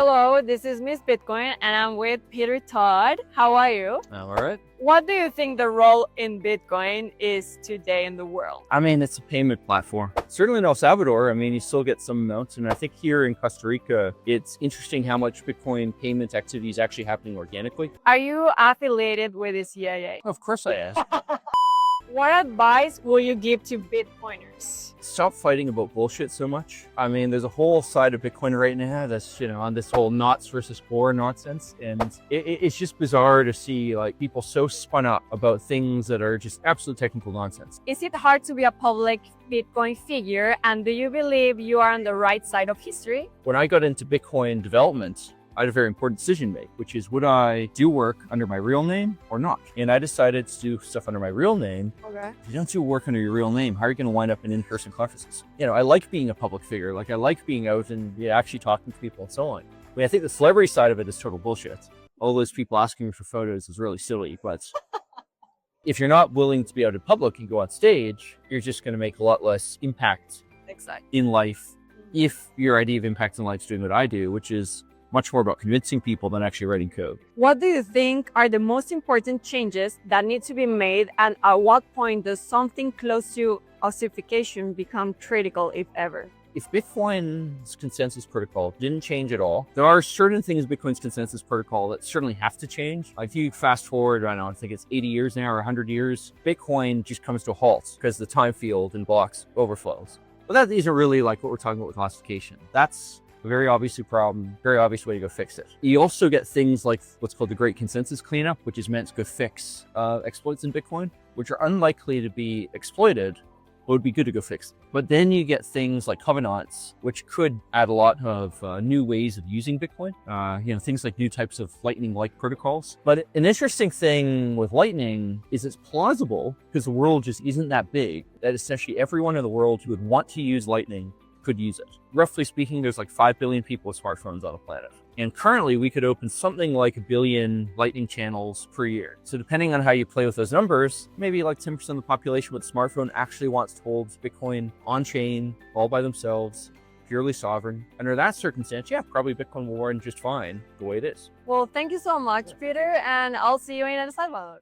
Hello, this is Miss Bitcoin and I'm with Peter Todd. How are you? I'm all right. What do you think the role in Bitcoin is today in the world? I mean, it's a payment platform. Certainly in El Salvador, I mean, you still get some amounts. And I think here in Costa Rica, it's interesting how much Bitcoin payment activity is actually happening organically. Are you affiliated with the CIA? Of course I ask. What advice will you give to Bitcoiners? Stop fighting about bullshit so much. I mean, there's a whole side of Bitcoin right now that's, on this whole knots versus core nonsense. And it's just bizarre to see like people so spun up about things that are just absolute technical nonsense. Is it hard to be a public Bitcoin figure? And do you believe you are on the right side of history? When I got into Bitcoin development, I had a very important decision to make, which is would I do work under my real name or not? And I decided to do stuff under my real name. Okay. If you don't do work under your real name, how are you going to wind up in in-person conferences? I like being a public figure. Like I like being out and actually talking to people and so on. I mean, I think the celebrity side of it is total bullshit. All those people asking me for photos is really silly, but if you're not willing to be out in public and go on stage, you're just going to make a lot less impact in life. If your idea of impact in life is doing what I do, which is much more about convincing people than actually writing code. What do you think are the most important changes that need to be made, and at what point does something close to ossification become critical, if ever? If Bitcoin's consensus protocol didn't change at all, there are certain things in Bitcoin's consensus protocol that certainly have to change. Like if you fast forward, I don't know, I think it's 80 years now or 100 years, Bitcoin just comes to a halt because the time field in blocks overflows. But that isn't really like what we're talking about with classification. That's a very obvious problem, very obvious way to go fix it. You also get things like what's called the Great Consensus Cleanup, which is meant to go fix exploits in Bitcoin, which are unlikely to be exploited, but would be good to go fix. But then you get things like covenants, which could add a lot of new ways of using Bitcoin. Things like new types of Lightning-like protocols. But an interesting thing with Lightning is it's plausible, because the world just isn't that big, that essentially everyone in the world who would want to use Lightning could use it. Roughly speaking, there's like 5 billion people with smartphones on the planet. And currently we could open something like 1 billion Lightning channels per year. So depending on how you play with those numbers, maybe like 10% of the population with a smartphone actually wants to hold Bitcoin on chain, all by themselves, purely sovereign. Under that circumstance, yeah, probably Bitcoin will run just fine the way it is. Well, thank you so much, Peter, and I'll see you in El Salvador.